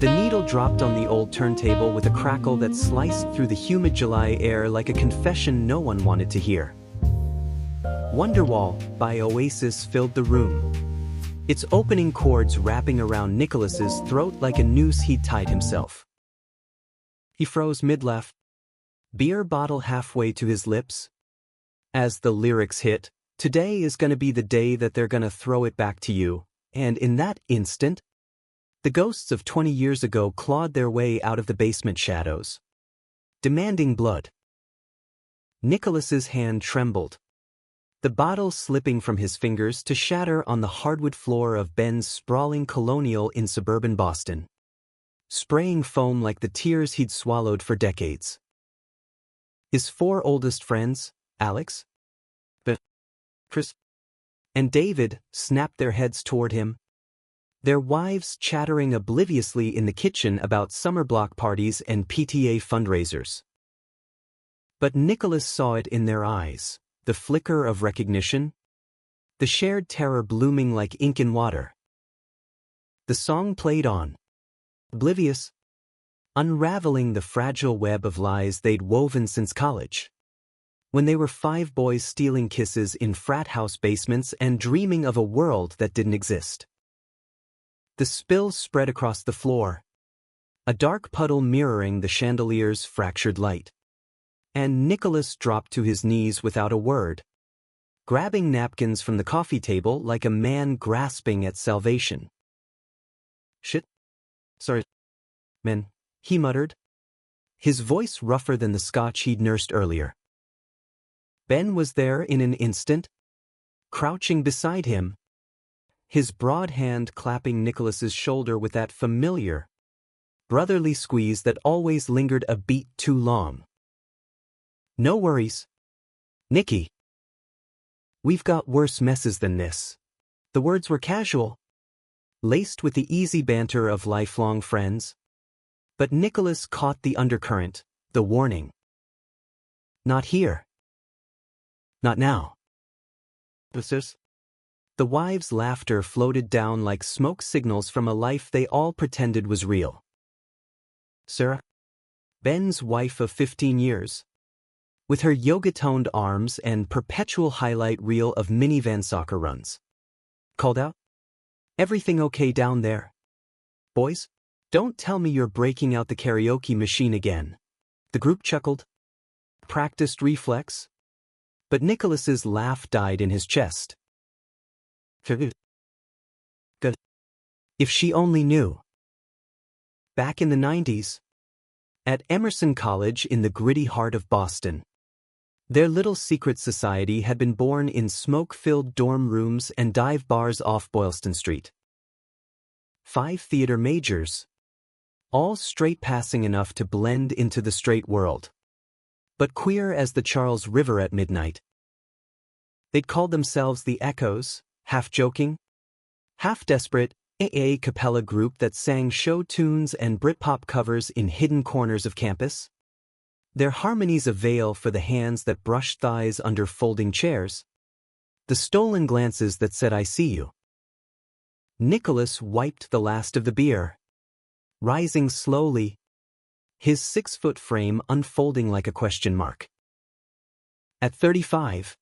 The needle dropped on the old turntable with a crackle that sliced through the humid July air like a confession no one wanted to hear. Wonderwall by Oasis filled the room, its opening chords wrapping around Nicholas's throat like a noose he'd tied himself. He froze mid-laugh, beer bottle halfway to his lips. As the lyrics hit, "Today is gonna be the day that they're gonna throw it back to you," and in that instant, the ghosts of 20 years ago clawed their way out of the basement shadows, demanding blood. Nicholas's hand trembled, the bottle slipping from his fingers to shatter on the hardwood floor of Ben's sprawling colonial in suburban Boston, spraying foam like the tears he'd swallowed for decades. His four oldest friends, Alex, Ben, Chris, and David, snapped their heads toward him, their wives chattering obliviously in the kitchen about summer block parties and PTA fundraisers. But Nicholas saw it in their eyes, the flicker of recognition, the shared terror blooming like ink in water. The song played on, oblivious, unraveling the fragile web of lies they'd woven since college, when they were 5 boys stealing kisses in frat house basements and dreaming of a world that didn't exist. The spill spread across the floor, a dark puddle mirroring the chandelier's fractured light. And Nicholas dropped to his knees without a word, grabbing napkins from the coffee table like a man grasping at salvation. "Shit. Sorry, man," he muttered, his voice rougher than the scotch he'd nursed earlier. Ben was there in an instant, crouching beside him, his broad hand clapping Nicholas's shoulder with that familiar, brotherly squeeze that always lingered a beat too long. "No worries, Nicky. We've got worse messes than this." The words were casual, laced with the easy banter of lifelong friends. But Nicholas caught the undercurrent, the warning. "Not here. Not now." The wives' laughter floated down like smoke signals from a life they all pretended was real. Sarah, Ben's wife of 15 years, with her yoga-toned arms and perpetual highlight reel of minivan soccer runs, called out, "Everything okay down there? Boys, don't tell me you're breaking out the karaoke machine again." The group chuckled, practiced reflex, but Nicholas's laugh died in his chest. Good. If she only knew. Back in the 90s, at Emerson College in the gritty heart of Boston, their little secret society had been born in smoke-filled dorm rooms and dive bars off Boylston Street. 5 theater majors, all straight-passing enough to blend into the straight world, but queer as the Charles River at midnight. They'd called themselves the Echoes, half-joking, half-desperate, a cappella group that sang show tunes and Britpop covers in hidden corners of campus. Their harmonies a veil for the hands that brushed thighs under folding chairs, the stolen glances that said, "I see you." Nicholas wiped the last of the beer, rising slowly, his 6-foot frame unfolding like a question mark. At 35,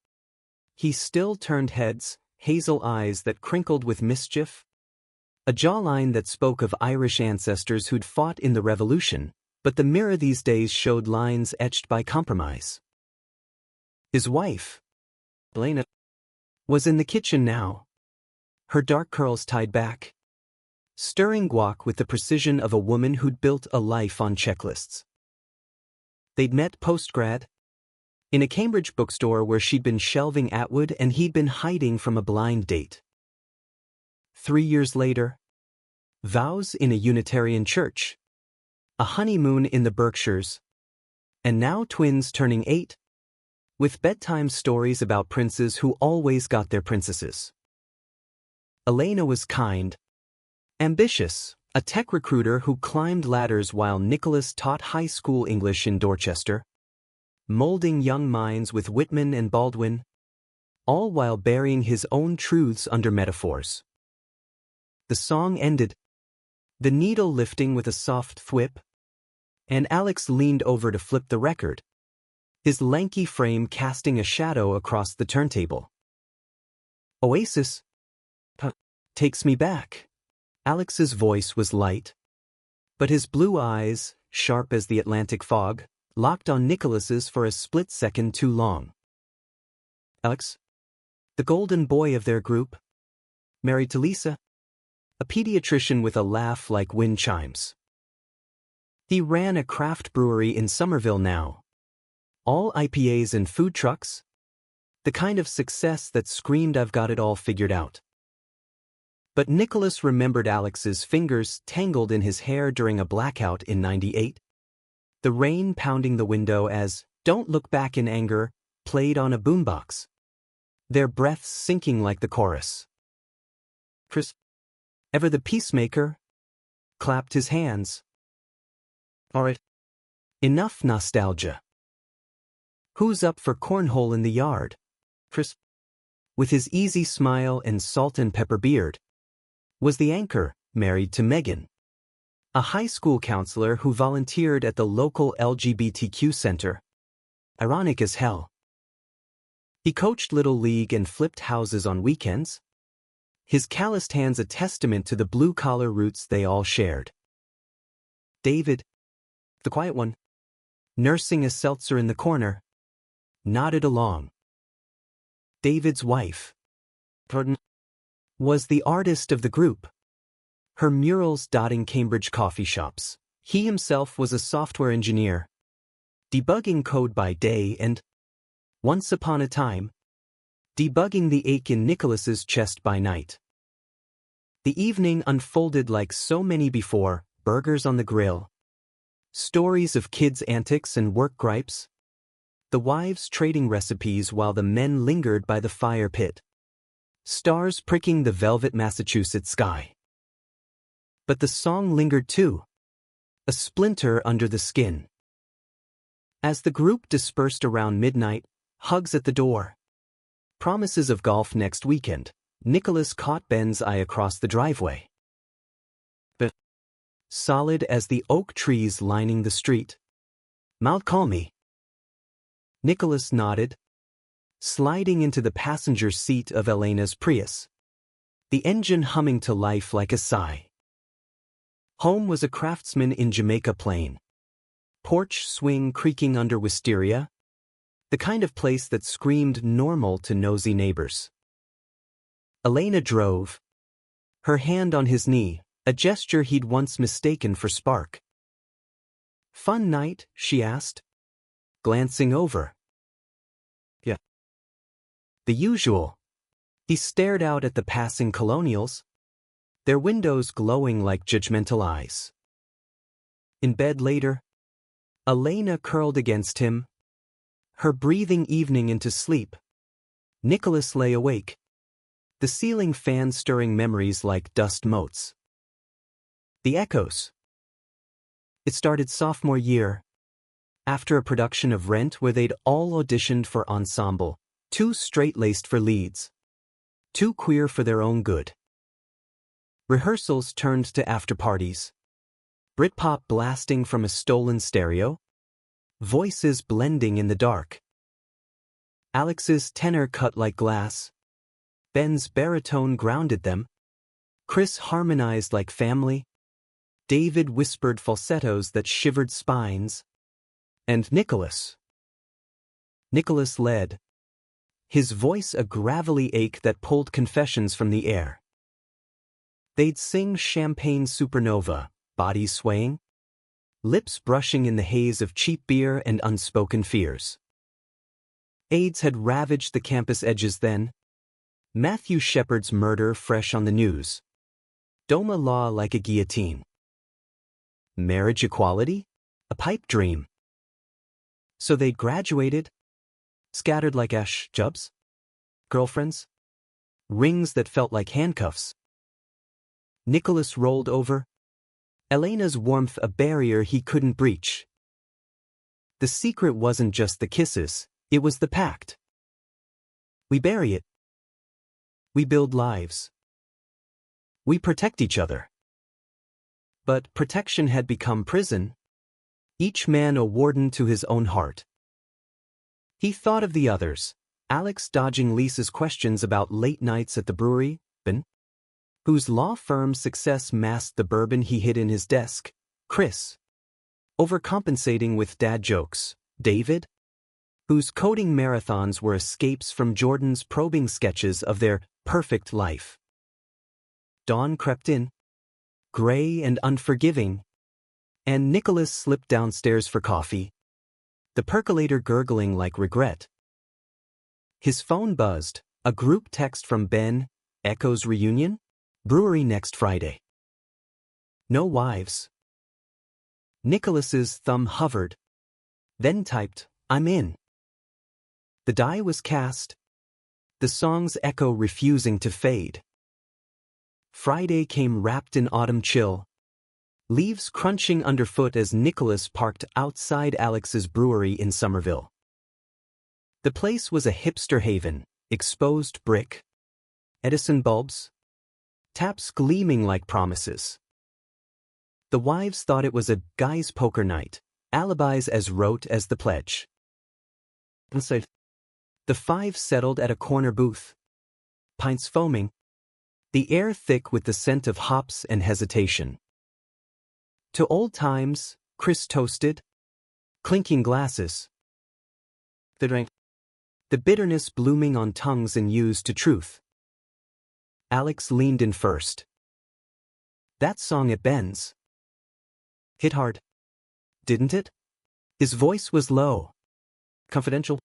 he still turned heads, hazel eyes that crinkled with mischief, a jawline that spoke of Irish ancestors who'd fought in the Revolution, but the mirror these days showed lines etched by compromise. His wife, Elena, was in the kitchen now, her dark curls tied back, stirring guac with the precision of a woman who'd built a life on checklists. They'd met post-grad, in a Cambridge bookstore where she'd been shelving Atwood and he'd been hiding from a blind date. 3 years later, vows in a Unitarian church, a honeymoon in the Berkshires, and now twins turning 8, with bedtime stories about princes who always got their princesses. Elena was kind, ambitious, a tech recruiter who climbed ladders while Nicholas taught high school English in Dorchester, molding young minds with Whitman and Baldwin, all while burying his own truths under metaphors. The song ended, the needle lifting with a soft thwip, and Alex leaned over to flip the record, his lanky frame casting a shadow across the turntable. Oasis takes me back. Alex's voice was light, but his blue eyes, sharp as the Atlantic fog, locked on Nicholas's for a split second too long. Alex? The golden boy of their group? Married to Lisa? A pediatrician with a laugh like wind chimes. He ran a craft brewery in Somerville now. All IPAs and food trucks? The kind of success that screamed I've got it all figured out. But Nicholas remembered Alex's fingers tangled in his hair during a blackout in '98. The rain pounding the window as "Don't Look Back in Anger" played on a boombox, their breaths sinking like the chorus. Chris, ever the peacemaker, clapped his hands. All right, enough nostalgia. Who's up for cornhole in the yard? Chris, with his easy smile and salt and pepper beard, was the anchor, married to Megan, a high school counselor who volunteered at the local LGBTQ center. Ironic as hell. He coached Little League and flipped houses on weekends, his calloused hands a testament to the blue-collar roots they all shared. David, the quiet one, nursing a seltzer in the corner, nodded along. David's wife, was the artist of the group, her murals dotting Cambridge coffee shops. He himself was a software engineer, debugging code by day and, once upon a time, debugging the ache in Nicholas's chest by night. The evening unfolded like so many before: burgers on the grill, stories of kids' antics and work gripes, the wives trading recipes while the men lingered by the fire pit, stars pricking the velvet Massachusetts sky. But the song lingered too, a splinter under the skin. As the group dispersed around midnight, hugs at the door, promises of golf next weekend, Nicholas caught Ben's eye across the driveway. But solid as the oak trees lining the street. "Mount call me." Nicholas nodded, sliding into the passenger seat of Elena's Prius, the engine humming to life like a sigh. Home was a Craftsman in Jamaica Plain. Porch swing creaking under wisteria, the kind of place that screamed normal to nosy neighbors. Elena drove, her hand on his knee, a gesture he'd once mistaken for spark. "Fun night?" she asked, glancing over. "Yeah." "The usual." He stared out at the passing colonials, their windows glowing like judgmental eyes. In bed later, Elena curled against him, her breathing evening into sleep. Nicholas lay awake, the ceiling fan stirring memories like dust motes. The echoes. It started sophomore year, after a production of Rent where they'd all auditioned for ensemble, too straight-laced for leads, too queer for their own good. Rehearsals turned to after-parties, Britpop blasting from a stolen stereo, voices blending in the dark. Alex's tenor cut like glass, Ben's baritone grounded them, Chris harmonized like family, David whispered falsettos that shivered spines, and Nicholas led, his voice a gravelly ache that pulled confessions from the air. They'd sing Champagne Supernova, bodies swaying, lips brushing in the haze of cheap beer and unspoken fears. AIDS had ravaged the campus edges then, Matthew Shepard's murder fresh on the news, DOMA law like a guillotine. Marriage equality? A pipe dream. So they'd graduated, scattered like ash jubs, girlfriends, rings that felt like handcuffs. Nicholas rolled over, Elena's warmth a barrier he couldn't breach. The secret wasn't just the kisses, it was the pact. We bury it. We build lives. We protect each other. But protection had become prison. Each man a warden to his own heart. He thought of the others. Alex dodging Lisa's questions about late nights at the brewery, Ben, whose law firm success masked the bourbon he hid in his desk, Chris, overcompensating with dad jokes, David, whose coding marathons were escapes from Jordan's probing sketches of their perfect life. Dawn crept in, gray and unforgiving, and Nicholas slipped downstairs for coffee, the percolator gurgling like regret. His phone buzzed, a group text from Ben, Echo's reunion? Brewery next Friday. No wives. Nicholas's thumb hovered, then typed, I'm in. The die was cast, the song's echo refusing to fade. Friday came wrapped in autumn chill, leaves crunching underfoot as Nicholas parked outside Alex's brewery in Somerville. The place was a hipster haven, exposed brick, Edison bulbs, taps gleaming like promises. The wives thought it was a guy's poker night, alibis as rote as the pledge. Inside, the five settled at a corner booth, pints foaming, the air thick with the scent of hops and hesitation. To old times, Chris toasted, clinking glasses. They drank, the bitterness blooming on tongues and used to truth. Alex leaned in first. That song at Ben's hit hard, didn't it? His voice was low, confidential,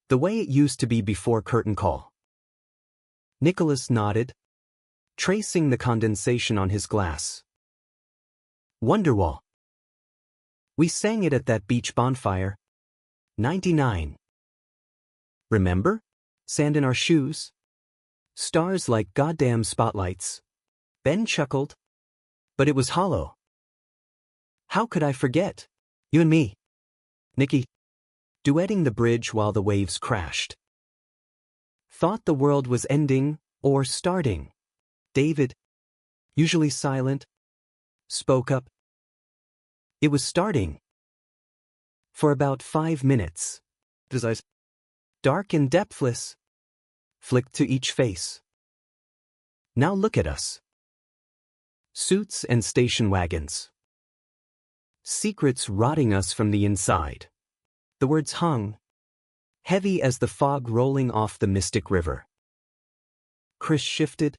the way it used to be before curtain call. Nicholas nodded, tracing the condensation on his glass. Wonderwall. We sang it at that beach bonfire. 99. Remember? Sand in our shoes. Stars like goddamn spotlights. Ben chuckled. But it was hollow. How could I forget? You and me. Nikki. Duetting the bridge while the waves crashed. Thought the world was ending, or starting. David, usually silent, spoke up. It was starting. For about 5 minutes. His eyes, dark and depthless, flicked to each face. Now look at us. Suits and station wagons. Secrets rotting us from the inside. The words hung, heavy as the fog rolling off the mystic river. Chris shifted,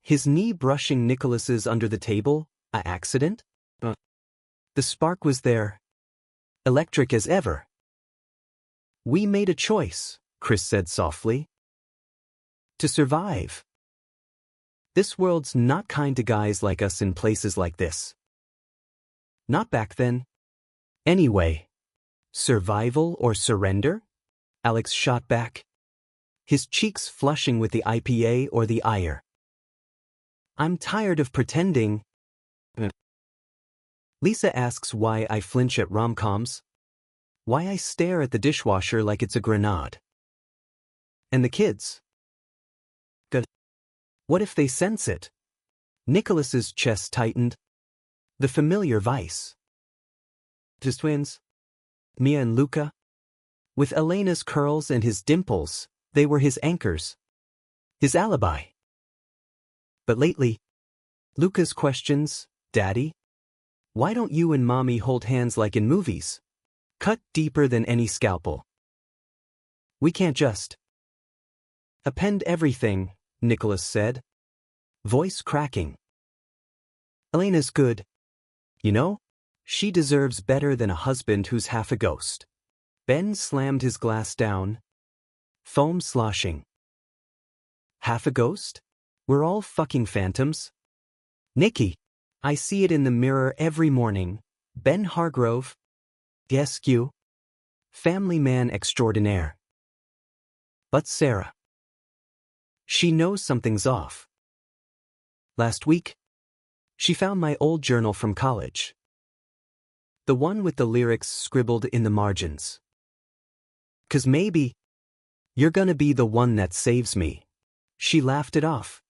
his knee brushing Nicholas's under the table. A accident? The spark was there, electric as ever. We made a choice, Chris said softly. To survive. This world's not kind to guys like us in places like this. Not back then. Anyway. Survival or surrender? Alex shot back, his cheeks flushing with the IPA or the ire. I'm tired of pretending. Lisa asks why I flinch at rom-coms, why I stare at the dishwasher like it's a grenade. And the kids? Good. What if they sense it? Nicholas's chest tightened. The familiar vice. His twins, Mia and Luca. With Elena's curls and his dimples, they were his anchors. His alibi. But lately, Luca's questions, Daddy? Why don't you and Mommy hold hands like in movies? Cut deeper than any scalpel. We can't just append everything, Nicholas said, voice cracking. Elena's good. You know, she deserves better than a husband who's half a ghost. Ben slammed his glass down, foam sloshing. Half a ghost? We're all fucking phantoms. Nikki, I see it in the mirror every morning. Ben Hargrove, DSQ, family man extraordinaire. But Sarah. She knows something's off. Last week, she found my old journal from college. The one with the lyrics scribbled in the margins. 'Cause maybe you're gonna be the one that saves me. She laughed it off.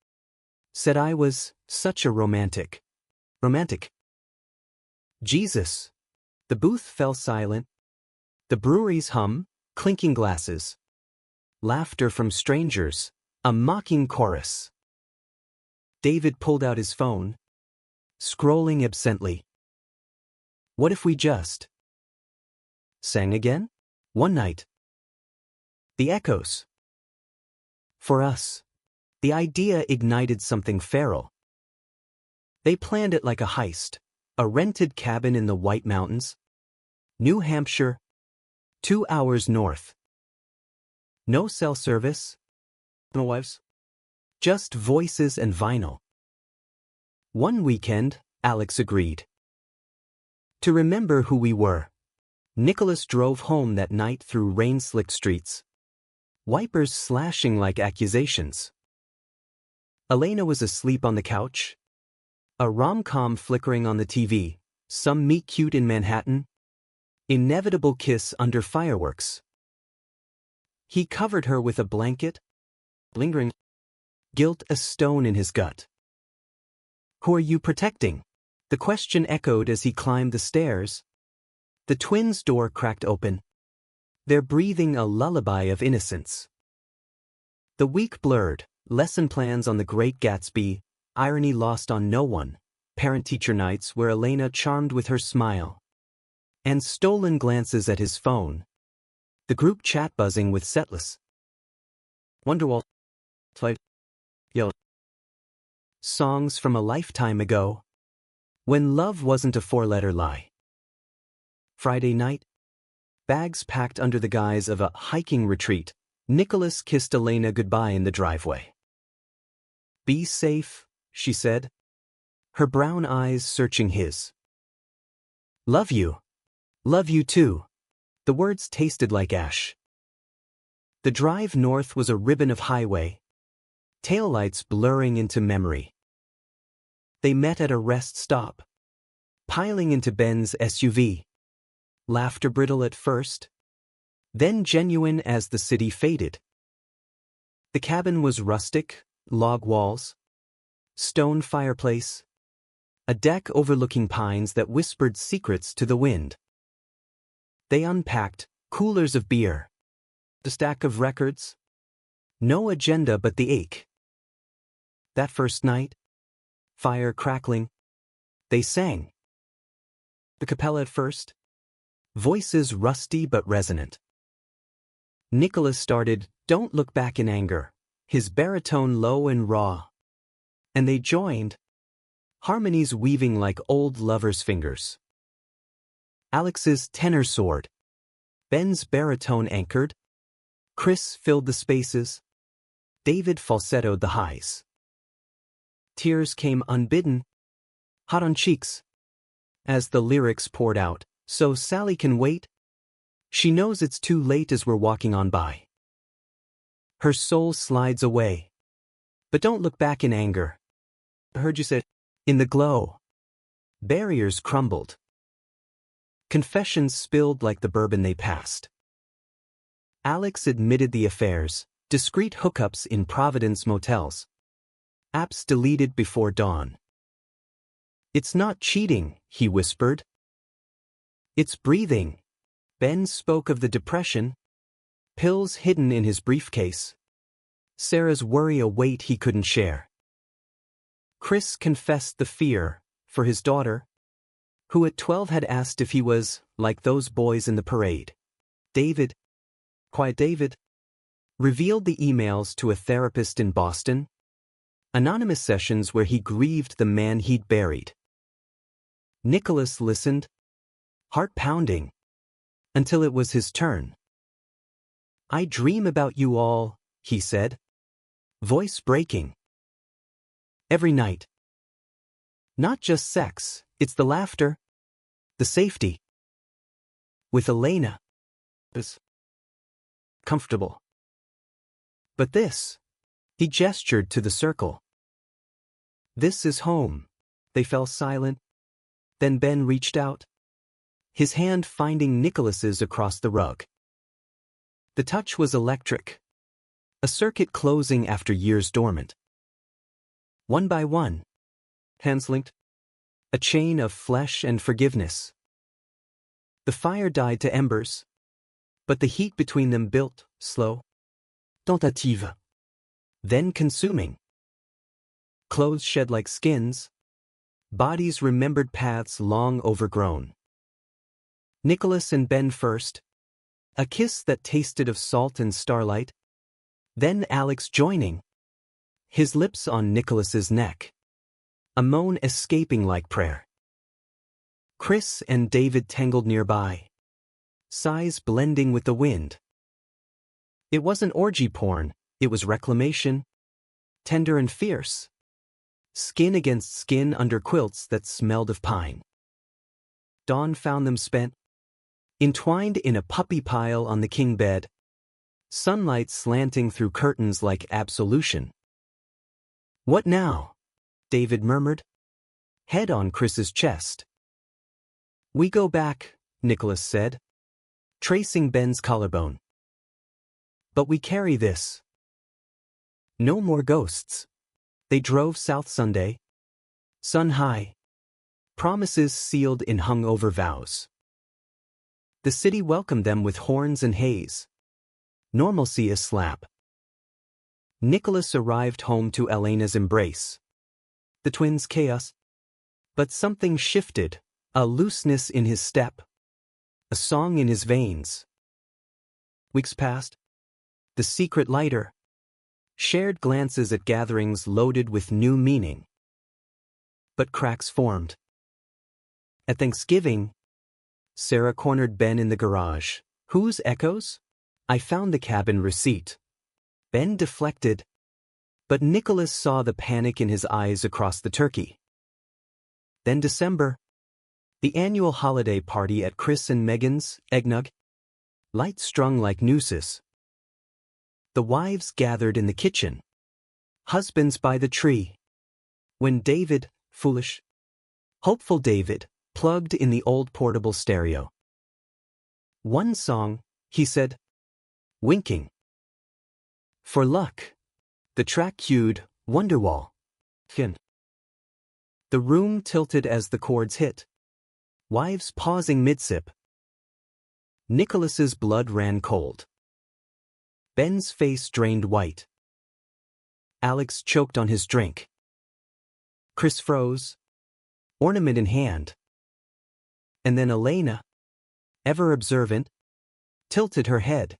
Said I was such a romantic. Romantic. Jesus. The booth fell silent. The brewery's hum, clinking glasses. Laughter from strangers, a mocking chorus. David pulled out his phone, scrolling absently. What if we just sang again? One night. The echoes. For us, the idea ignited something feral. They planned it like a heist, a rented cabin in the White Mountains, New Hampshire, 2 hours north. No cell service. No wives. Just voices and vinyl. One weekend, Alex agreed. To remember who we were, Nicholas drove home that night through rain-slicked streets, wipers slashing like accusations. Elena was asleep on the couch, a rom-com flickering on the TV, some meet-cute in Manhattan, inevitable kiss under fireworks. He covered her with a blanket, lingering, guilt a stone in his gut. Who are you protecting? The question echoed as he climbed the stairs. The twins' door cracked open. They're breathing a lullaby of innocence. The week blurred, lesson plans on The Great Gatsby, irony lost on no one, parent-teacher nights where Elena charmed with her smile, and stolen glances at his phone. The group chat buzzing with setless. Wonderwall. Yo. Songs from a lifetime ago. When love wasn't a four-letter lie. Friday night. Bags packed under the guise of a hiking retreat, Nicholas kissed Elena goodbye in the driveway. Be safe, she said, her brown eyes searching his. Love you. Love you too. The words tasted like ash. The drive north was a ribbon of highway, taillights blurring into memory. They met at a rest stop, piling into Ben's SUV. Laughter brittle at first, then genuine as the city faded. The cabin was rustic, log walls, stone fireplace, a deck overlooking pines that whispered secrets to the wind. They unpacked, coolers of beer, a stack of records, no agenda but the ache. That first night, fire crackling, they sang. The cappella at first, voices rusty but resonant. Nicholas started, "Don't Look Back in Anger," his baritone low and raw. And they joined, harmonies weaving like old lovers' fingers. Alex's tenor soared. Ben's baritone anchored. Chris filled the spaces. David falsettoed the highs. Tears came unbidden, hot on cheeks. As the lyrics poured out, "So Sally can wait. She knows it's too late," as we're walking on by. Her soul slides away. But don't look back in anger. I heard you say, in the glow. Barriers crumbled. Confessions spilled like the bourbon they passed. Alex admitted the affairs, discreet hookups in Providence motels. Apps deleted before dawn. "It's not cheating," he whispered. "It's breathing." Ben spoke of the depression, pills hidden in his briefcase, Sarah's worry a weight he couldn't share. Chris confessed the fear for his daughter, who at 12 had asked if he was like those boys in the parade. David, quiet David, revealed the emails to a therapist in Boston, anonymous sessions where he grieved the man he'd buried. Nicholas listened, heart pounding, until it was his turn. "I dream about you all," he said, voice breaking. "Every night. Not just sex, it's the laughter, the safety. With Elena. It's comfortable. But this," he gestured to the circle. "This is home." They fell silent. Then Ben reached out, his hand finding Nicholas's across the rug. The touch was electric, a circuit closing after years dormant. One by one, hands linked, A chain of flesh and forgiveness. The fire died to embers, but the heat between them built, slow, tentative, then consuming. Clothes shed like skins, bodies remembered paths long overgrown. Nicholas and Ben first, a kiss that tasted of salt and starlight, then Alex joining, his lips on Nicholas's neck, a moan escaping like prayer. Chris and David tangled nearby, sighs blending with the wind. It wasn't orgy porn, it was reclamation, tender and fierce, skin against skin under quilts that smelled of pine. Dawn found them spent, entwined in a puppy pile on the king bed, sunlight slanting through curtains like absolution. "What now?" David murmured, head on Chris's chest. "We go back," Nicholas said, tracing Ben's collarbone. "But we carry this." No more ghosts. They drove south Sunday, sun high, promises sealed in hungover vows. The city welcomed them with horns and haze. Normalcy aslap. Nicholas arrived home to Elena's embrace. The twins' chaos. But something shifted, a looseness in his step, a song in his veins. Weeks passed. The secret lighter. Shared glances at gatherings loaded with new meaning. But cracks formed. At Thanksgiving, Sarah cornered Ben in the garage. "Whose echoes?" "I found the cabin receipt." Ben deflected, but Nicholas saw the panic in his eyes across the turkey. Then December, the annual holiday party at Chris and Megan's, eggnog, lights strung like nooses. The wives gathered in the kitchen, husbands by the tree. When David, foolish, hopeful David, plugged in the old portable stereo. "One song," he said, winking. "For luck." The track cued, Wonderwall. Fin. The room tilted as the chords hit. Wives pausing mid-sip. Nicholas's blood ran cold. Ben's face drained white. Alex choked on his drink. Chris froze, ornament in hand. And then Elena, ever observant, tilted her head.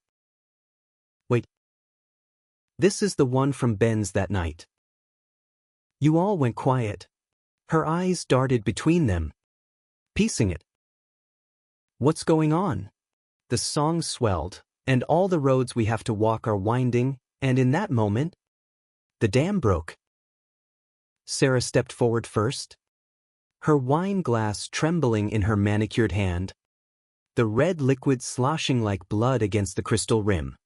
"Wait. This is the one from Ben's that night." You all went quiet. Her eyes darted between them, piecing it. "What's going on?" The song swelled, and all the roads we have to walk are winding, and in that moment, the dam broke. Sarah stepped forward first, her wine glass trembling in her manicured hand, the red liquid sloshing like blood against the crystal rim.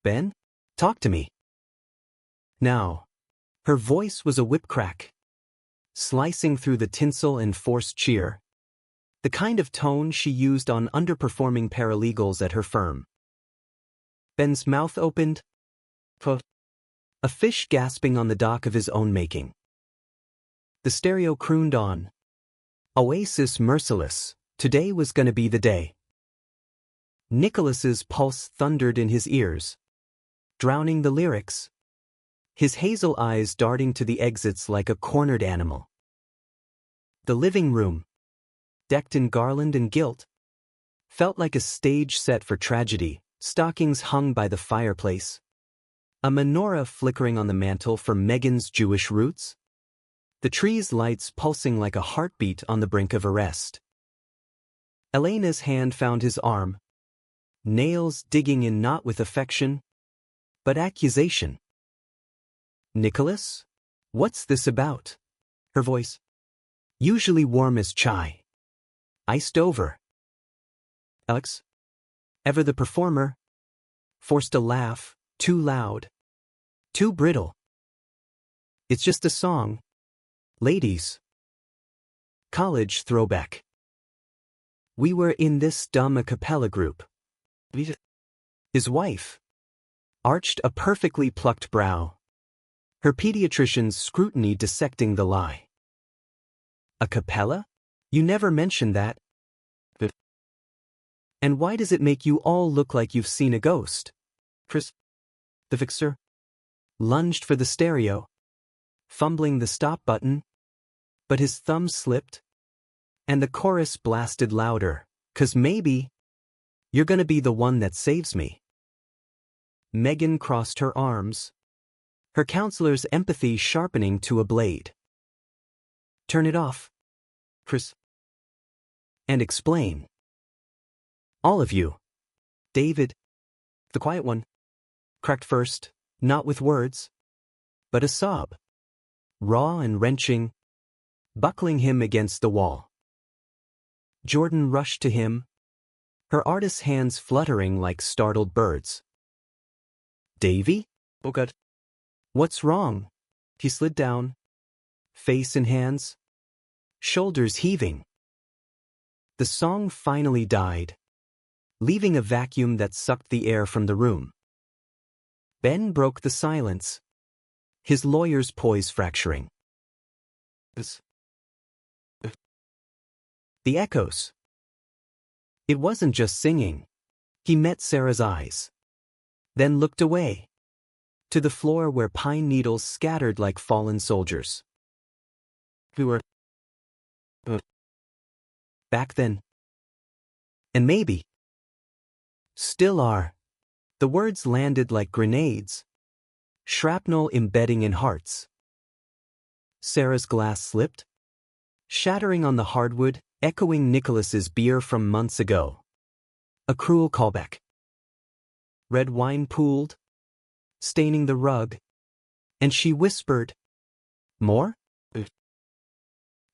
"Ben, talk to me." Now. Her voice was a whip crack, slicing through the tinsel and forced cheer, the kind of tone she used on underperforming paralegals at her firm. Ben's mouth opened, a fish gasping on the dock of his own making. The stereo crooned on. Oasis merciless, today was gonna be the day. Nicholas's pulse thundered in his ears, drowning the lyrics, his hazel eyes darting to the exits like a cornered animal. The living room, decked in garland and gilt, felt like a stage set for tragedy, stockings hung by the fireplace, a menorah flickering on the mantel for Megan's Jewish roots, the tree's lights pulsing like a heartbeat on the brink of arrest. Elena's hand found his arm, nails digging in not with affection, but accusation. "Nicholas? What's this about?" Her voice, usually warm as chai, iced over. Alex, ever the performer, forced a laugh, too loud, too brittle. "It's just a song. Ladies. College throwback. We were in this dumb a cappella group." His wife arched a perfectly plucked brow, her pediatrician's scrutiny dissecting the lie. A capella? You never mentioned that. And why does it make you all look like you've seen a ghost? Chris, the fixer, lunged for the stereo, fumbling the stop button, but his thumb slipped, and the chorus blasted louder, 'cause maybe you're gonna be the one that saves me. Megan crossed her arms, her counselor's empathy sharpening to a blade. Turn it off, Chris, and explain. All of you. David, the quiet one, cracked first, not with words, but a sob, raw and wrenching, buckling him against the wall. Jordan rushed to him, her artist's hands fluttering like startled birds. Davy? Oh God. What's wrong? He slid down, face in hands, shoulders heaving. The song finally died, leaving a vacuum that sucked the air from the room. Ben broke the silence, his lawyer's poise fracturing. The echoes. It wasn't just singing. He met Sarah's eyes, then looked away, to the floor where pine needles scattered like fallen soldiers. We were back then. And maybe still are. The words landed like grenades, shrapnel embedding in hearts. Sarah's glass slipped, shattering on the hardwood, echoing Nicholas's beer from months ago. A cruel callback. Red wine pooled, staining the rug, and she whispered, "More?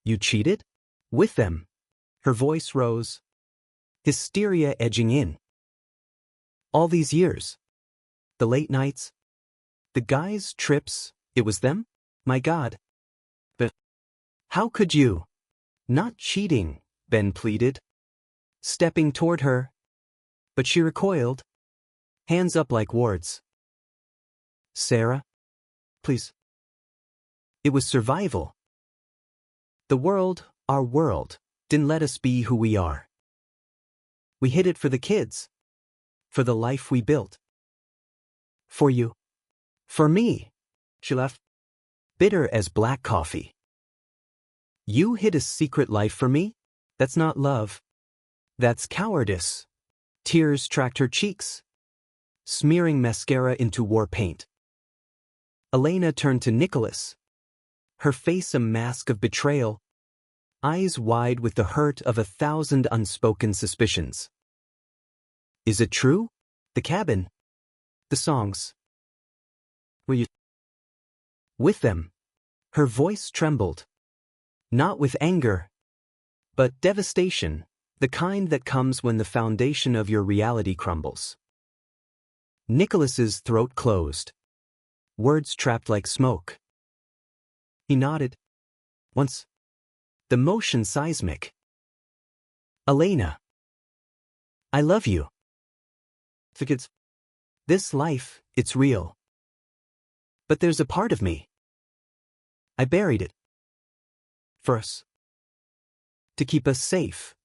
You cheated? With them?" Her voice rose, hysteria edging in. All these years. The late nights. The guys' trips, it was them? My God. But how could you? Not cheating, Ben pleaded, stepping toward her. But she recoiled, hands up like wards. Sarah, please. It was survival. The world, our world, didn't let us be who we are. We hid it for the kids. For the life we built. For you. For me. She laughed, bitter as black coffee. You hid a secret life for me? That's not love. That's cowardice. Tears tracked her cheeks, smearing mascara into war paint. Elena turned to Nicholas, her face a mask of betrayal, eyes wide with the hurt of 1,000 unspoken suspicions. Is it true? The cabin? The songs? Were you with them? Her voice trembled. Not with anger, but devastation, the kind that comes when the foundation of your reality crumbles. Nicholas's throat closed, words trapped like smoke. He nodded. Once. The motion seismic. Elena. I love you. The kids. This life, it's real. But there's a part of me. I buried it. For us. To keep us safe.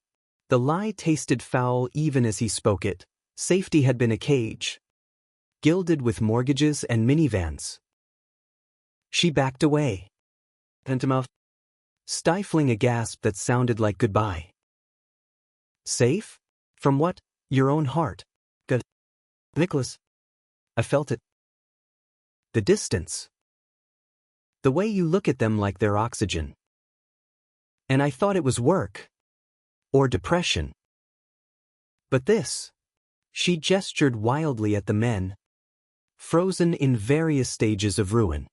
The lie tasted foul even as he spoke it. Safety had been a cage, gilded with mortgages and minivans. She backed away, hand-to-mouth, stifling a gasp that sounded like goodbye. Safe? From what? Your own heart. Good. Nicholas. I felt it. The distance. The way you look at them like they're oxygen. And I thought it was work. Or depression. But this. She gestured wildly at the men, frozen in various stages of ruin.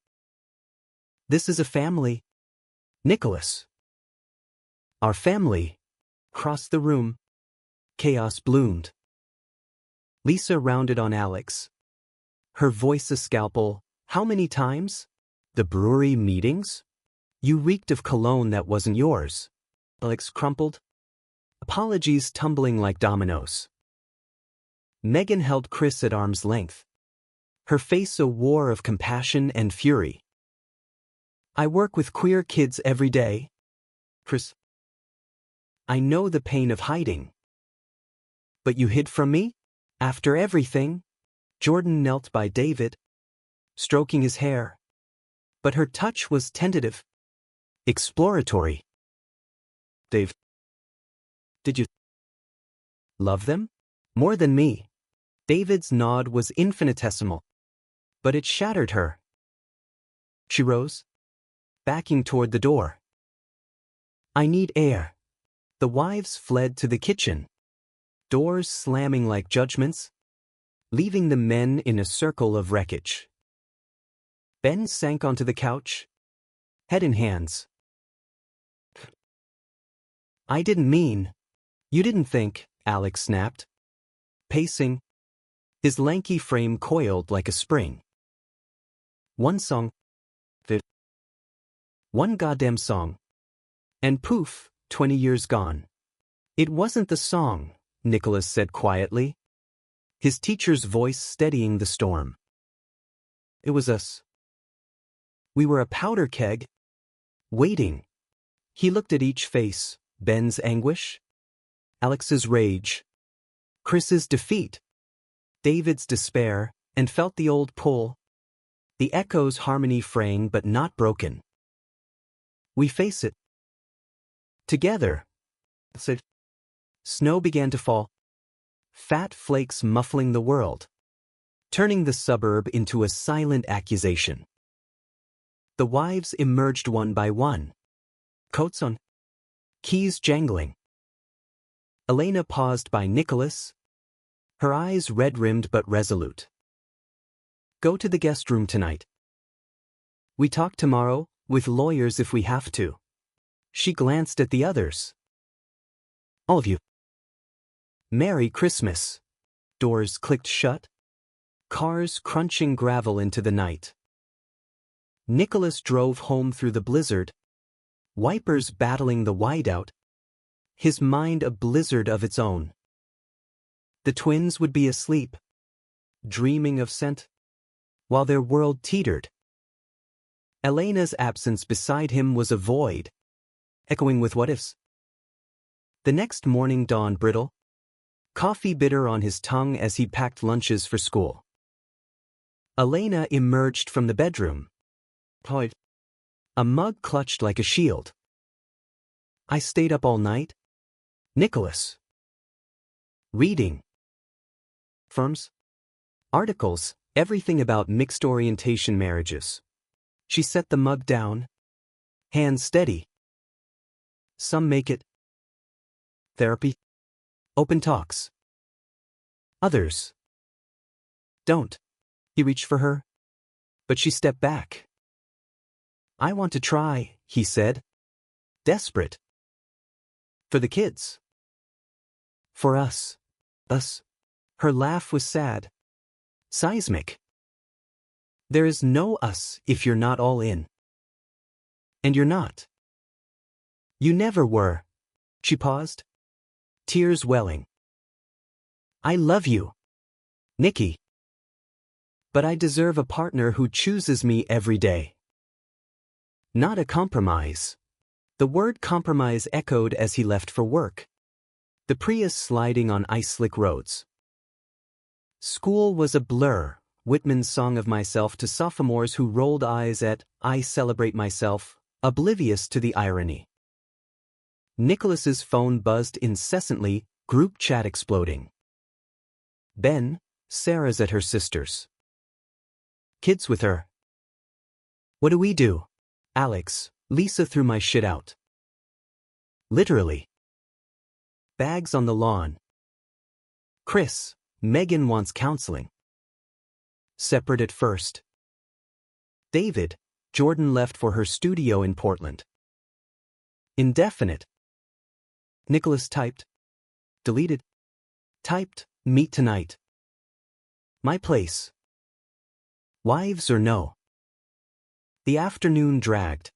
This is a family. Nicholas. Our family. Crossed the room. Chaos bloomed. Lisa rounded on Alex, her voice a scalpel. How many times? The brewery meetings? You reeked of cologne that wasn't yours. Alex crumpled. Apologies tumbling like dominoes. Megan held Chris at arm's length, her face a war of compassion and fury. I work with queer kids every day. Chris. I know the pain of hiding. But you hid from me? After everything? Jordan knelt by David, stroking his hair. But her touch was tentative, exploratory. Dave, did you love them? More than me. David's nod was infinitesimal, but it shattered her. She rose, backing toward the door. I need air. The wives fled to the kitchen, doors slamming like judgments, leaving the men in a circle of wreckage. Ben sank onto the couch, head in hands. I didn't mean. You didn't think, Alex snapped, pacing, his lanky frame coiled like a spring. One song. One goddamn song. And poof, 20 years gone. It wasn't the song, Nicholas said quietly, his teacher's voice steadying the storm. It was us. We were a powder keg, waiting. He looked at each face, Ben's anguish, Alex's rage, Chris's defeat, David's despair, and felt the old pull, the echo's harmony fraying but not broken. We face it. Together. Said. Snow began to fall, fat flakes muffling the world, turning the suburb into a silent accusation. The wives emerged one by one, coats on, keys jangling. Elena paused by Nicholas, her eyes red-rimmed but resolute. Go to the guest room tonight. We talk tomorrow, with lawyers if we have to. She glanced at the others. All of you. Merry Christmas. Doors clicked shut, cars crunching gravel into the night. Nicholas drove home through the blizzard, wipers battling the whiteout, his mind a blizzard of its own. The twins would be asleep, dreaming of scent, while their world teetered. Elena's absence beside him was a void, echoing with what-ifs. The next morning dawned brittle, coffee bitter on his tongue as he packed lunches for school. Elena emerged from the bedroom, a mug clutched like a shield. I stayed up all night. Nicholas. Reading. Firms. Articles, everything about mixed orientation marriages. She set the mug down, hands steady. Some make it. Therapy. Open talks. Others don't. He reached for her, but she stepped back. I want to try, he said, desperate. For the kids. For us. Us. Her laugh was sad. Seismic. There is no us if you're not all in. And you're not. You never were. She paused, tears welling. I love you, Nikki. But I deserve a partner who chooses me every day. Not a compromise. The word compromise echoed as he left for work, the Prius sliding on ice-slick roads. School was a blur, Whitman's song of myself to sophomores who rolled eyes at I celebrate myself, oblivious to the irony. Nicholas's phone buzzed incessantly, group chat exploding. Ben, Sarah's at her sister's. Kids with her. What do we do? Alex, Lisa threw my shit out. Literally. Bags on the lawn. Chris, Megan wants counseling. Separate at first. David, Jordan left for her studio in Portland. Indefinite. Nicholas typed. Deleted. Typed, meet tonight. My place. Wives or no? The afternoon dragged.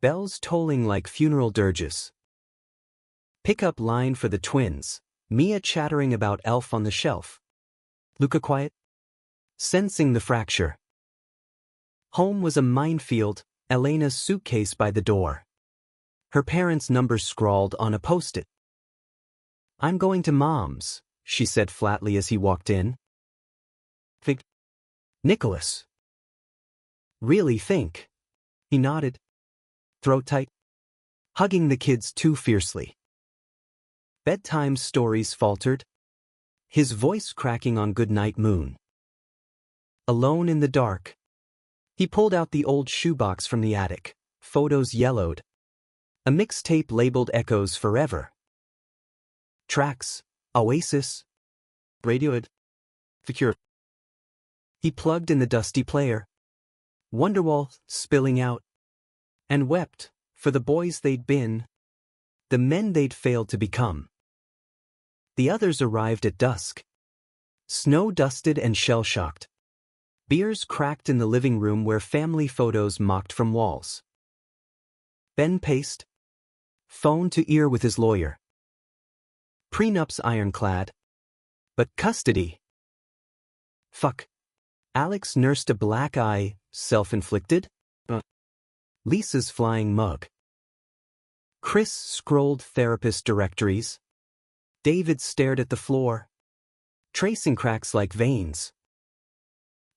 Bells tolling like funeral dirges. Pickup line for the twins, Mia chattering about Elf on the Shelf. Luca quiet. Sensing the fracture. Home was a minefield, Elena's suitcase by the door. her parents' numbers scrawled on a post-it. "I'm going to Mom's," she said flatly as he walked in. "Think, Nicholas." "Really think?" He nodded. Throat tight. Hugging the kids too fiercely. Bedtime stories faltered. His voice cracking on Goodnight Moon. Alone in the dark. He pulled out the old shoebox from the attic. Photos yellowed. A mixtape labeled Echoes Forever. Tracks, Oasis, Radiohead, The Cure. He plugged in the dusty player. Wonderwall spilling out. And wept for the boys they'd been, the men they'd failed to become. The others arrived at dusk. Snow-dusted and shell-shocked. Beers cracked in the living room where family photos mocked from walls. Ben paced. Phone to ear with his lawyer. Prenups ironclad. But custody. Fuck. Alex nursed a black eye, self-inflicted? Lisa's flying mug. Chris scrolled therapist directories. David stared at the floor. Tracing cracks like veins.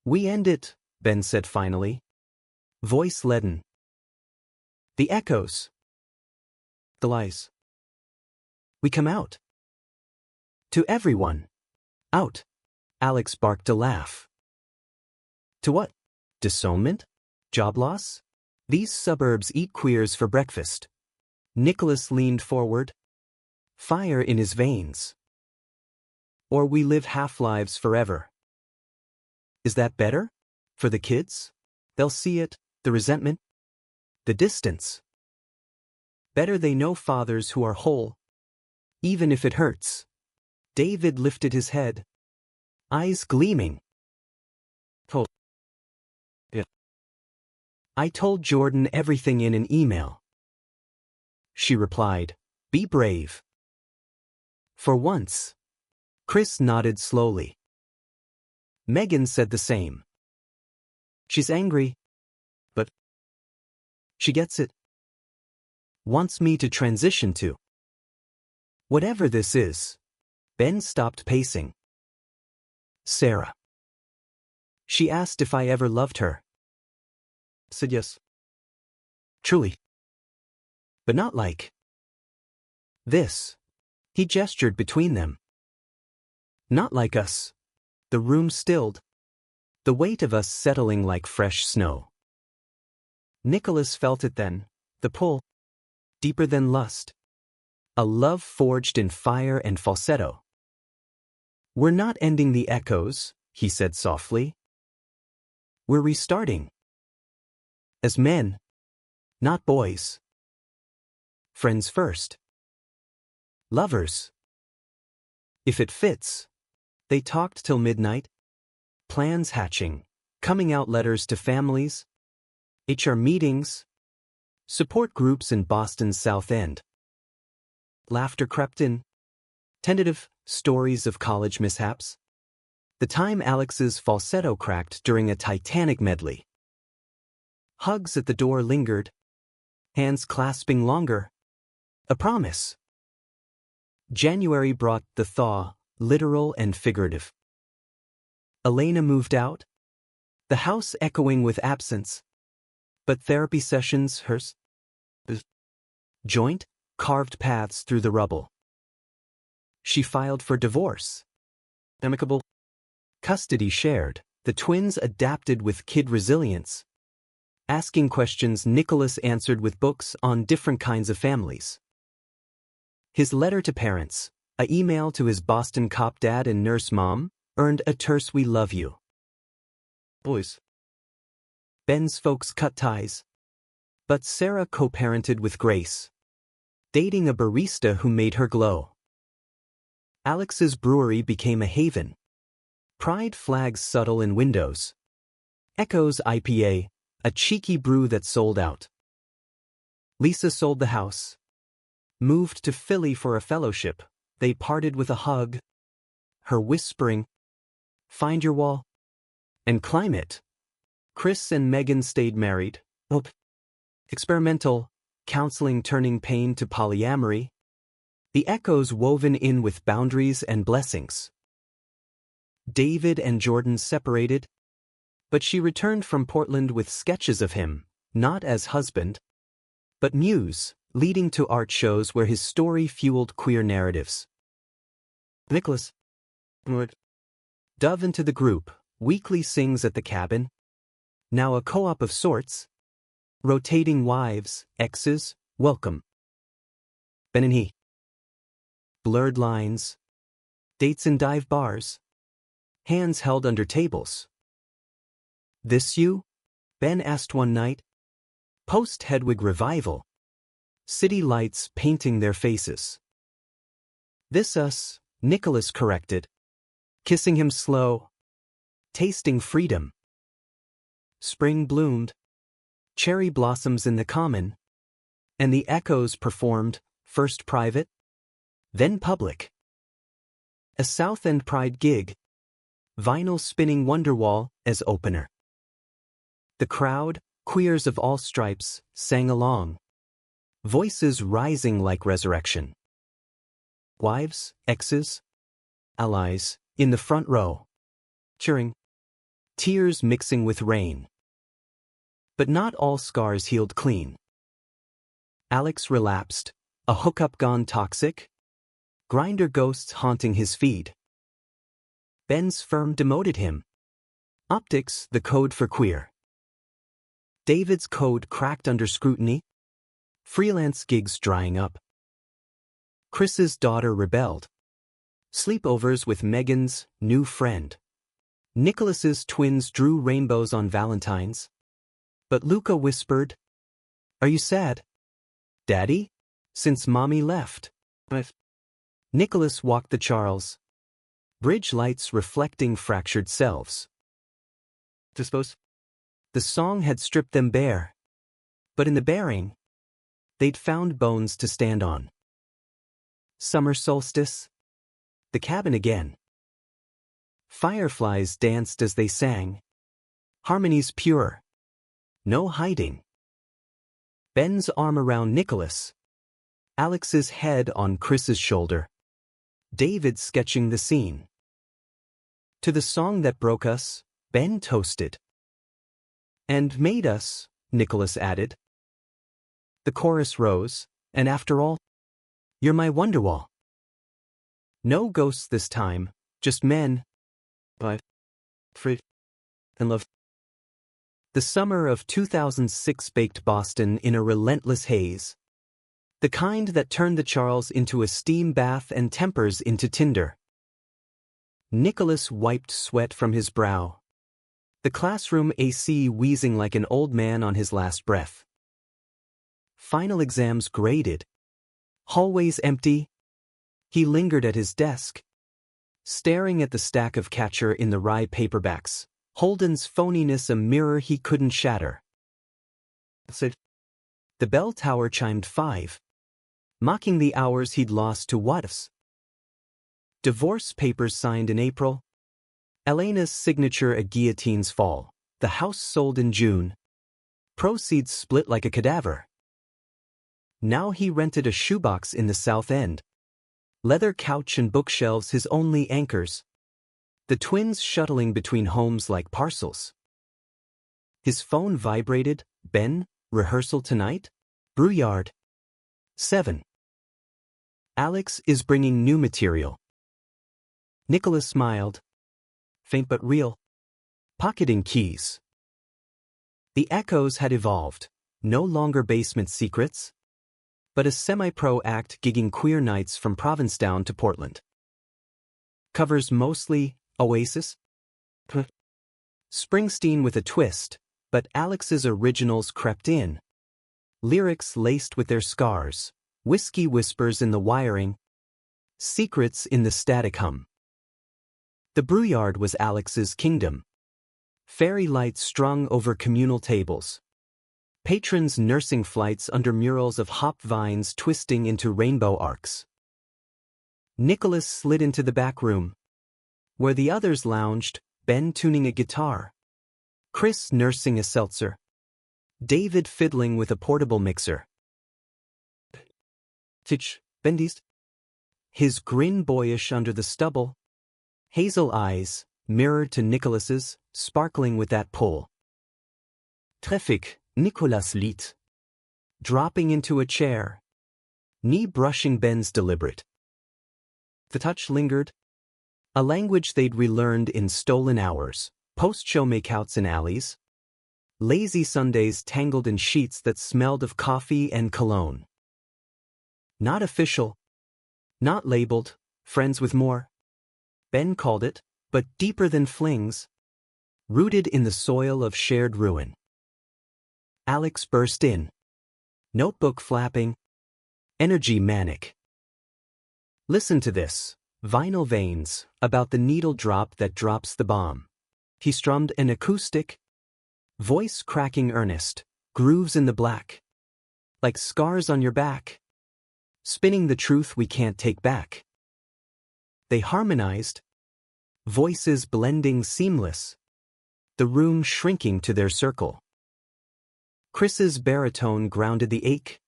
"We end it," Ben said finally. Voice leaden. "The echoes. The lies. We come out. To everyone. Out." Alex barked a laugh. "To what? Disownment? Job loss? These suburbs eat queers for breakfast." Nicholas leaned forward. Fire in his veins. "Or we live half-lives forever." "Is that better? For the kids? They'll see it, the resentment, the distance. Better they know fathers who are whole, even if it hurts." David lifted his head. Eyes gleaming. "Told. Yeah. I told Jordan everything in an email." She replied, "Be brave." For once. Chris nodded slowly. Megan said the same. "She's angry. But she gets it. Wants me to transition to whatever this is." Ben stopped pacing. "Sarah. She asked if I ever loved her. Said yes. Truly. But not like this." He gestured between them. "Not like us." The room stilled. The weight of us settling like fresh snow. Nicholas felt it then, the pull. Deeper than lust. A love forged in fire and falsetto. "We're not ending the echoes," he said softly. "We're restarting. As men. Not boys. Friends first. Lovers. If it fits." They talked till midnight. Plans hatching. Coming out letters to families. HR meetings. Support groups in Boston's South End. Laughter crept in. Tentative stories of college mishaps. The time Alex's falsetto cracked during a Titanic medley. Hugs at the door lingered. Hands clasping longer. A promise. January brought the thaw, literal and figurative. Elena moved out. The house echoing with absence. But therapy sessions, hers. Joint, carved paths through the rubble. She filed for divorce. Amicable. Custody shared. The twins adapted with kid resilience. Asking questions Nicholas answered with books on different kinds of families. His letter to parents, a email to his Boston cop dad and nurse mom, earned a terse "We love you." Boys. Ben's folks cut ties. But Sarah co-parented with Grace. Dating a barista who made her glow. Alex's brewery became a haven. Pride flags subtle in windows. Echoes IPA, a cheeky brew that sold out. Lisa sold the house. Moved to Philly for a fellowship. They parted with a hug. Her whispering, "Find your wall. And climb it." Chris and Megan stayed married. Experimental, counseling turning pain to polyamory. The echoes woven in with boundaries and blessings. David and Jordan separated, but she returned from Portland with sketches of him, not as husband, but muse, leading to art shows where his story fueled queer narratives. Nicholas would dove into the group, weekly sings at the cabin, now a co-op of sorts, rotating wives, exes, welcome. Ben and he. Blurred lines, dates in dive bars, hands held under tables. This you? Ben asked one night. Post-Hedwig revival. City lights painting their faces. This us, Nicholas corrected. Kissing him slow. Tasting freedom. Spring bloomed. Cherry blossoms in the common. And the echoes performed, first private, then public. A South End Pride gig. Vinyl spinning Wonderwall as opener. The crowd, queers of all stripes, sang along. Voices rising like resurrection. Wives, exes, allies, in the front row. Cheering. Tears mixing with rain. But not all scars healed clean. Alex relapsed, a hookup gone toxic. Grinder ghosts haunting his feed. Ben's firm demoted him. Optics, the code for queer. David's code cracked under scrutiny. Freelance gigs drying up. Chris's daughter rebelled. Sleepovers with Megan's new friend. Nicholas's twins drew rainbows on Valentine's. But Luca whispered, "Are you sad, Daddy? Since Mommy left?" Nicholas walked the Charles. Bridge lights reflecting fractured selves. The song had stripped them bare. But in the bearing, they'd found bones to stand on. Summer solstice. The cabin again. Fireflies danced as they sang. Harmonies pure. No hiding. Ben's arm around Nicholas. Alex's head on Chris's shoulder. David sketching the scene. To the song that broke us, Ben toasted. And made us, Nicholas added. The chorus rose, and after all, you're my Wonderwall. No ghosts this time, just men. Free and love. The summer of 2006 baked Boston in a relentless haze. The kind that turned the Charles into a steam bath and tempers into tinder. Nicholas wiped sweat from his brow. The classroom AC wheezing like an old man on his last breath. Final exams graded. Hallways empty. He lingered at his desk, staring at the stack of Catcher in the Rye paperbacks, Holden's phoniness a mirror he couldn't shatter. The bell tower chimed 5, mocking the hours he'd lost to what-ifs. Divorce papers signed in April. Elena's signature at Guillotine's fall. The house sold in June. Proceeds split like a cadaver. Now he rented a shoebox in the South End. Leather couch and bookshelves his only anchors. The twins shuttling between homes like parcels. His phone vibrated. Ben, rehearsal tonight? Brouillard. 7. Alex is bringing new material. Nicholas smiled. Faint but real. Pocketing keys. The echoes had evolved. No longer basement secrets, but a semi-pro act gigging queer nights from Provincetown to Portland. Covers mostly Oasis. Springsteen with a twist, but Alex's originals crept in. Lyrics laced with their scars, whiskey whispers in the wiring, secrets in the static hum. The Brouillard was Alex's kingdom. Fairy lights strung over communal tables. Patrons nursing flights under murals of hop vines twisting into rainbow arcs. Nicholas slid into the back room, where the others lounged, Ben tuning a guitar, Chris nursing a seltzer, David fiddling with a portable mixer. Tch, Bendist. His grin boyish under the stubble. Hazel eyes, mirrored to Nicholas's, sparkling with that pull. Treffig, Nicholas liet. Dropping into a chair. Knee brushing Ben's deliberate. The touch lingered. A language they'd relearned in stolen hours, post-show makeouts in alleys. Lazy Sundays tangled in sheets that smelled of coffee and cologne. Not official. Not labeled, friends with more. Ben called it, but deeper than flings. Rooted in the soil of shared ruin. Alex burst in. Notebook flapping. Energy manic. Listen to this, vinyl veins, about the needle drop that drops the bomb. He strummed an acoustic. Voice cracking earnest, grooves in the black. Like scars on your back. Spinning the truth we can't take back. They harmonized. Voices blending seamless. The room shrinking to their circle. Chris's baritone grounded the ache.